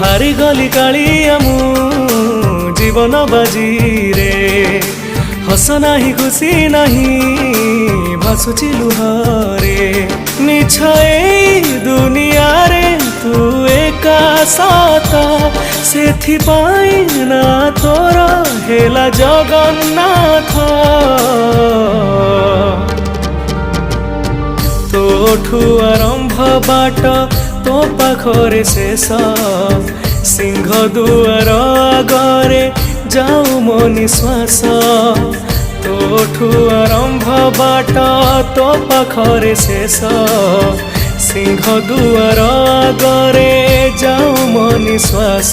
हारी गली कालिया मु जीवन बाजी रे हस नाही खुशी नहीं भासुची लुहरे मिछ ए दुनिया रे तू एका सता सेथिपाई ना तोर हेला जगन्नाथ तोठू आरंभ बाट तो पाखरे शेष सिंह दुआर आगरे जाऊ मो निश्वास तोठू आरंभ बाट तो पाखरे शेष सिंह दुआर आगरे जाऊ मो निश्वास।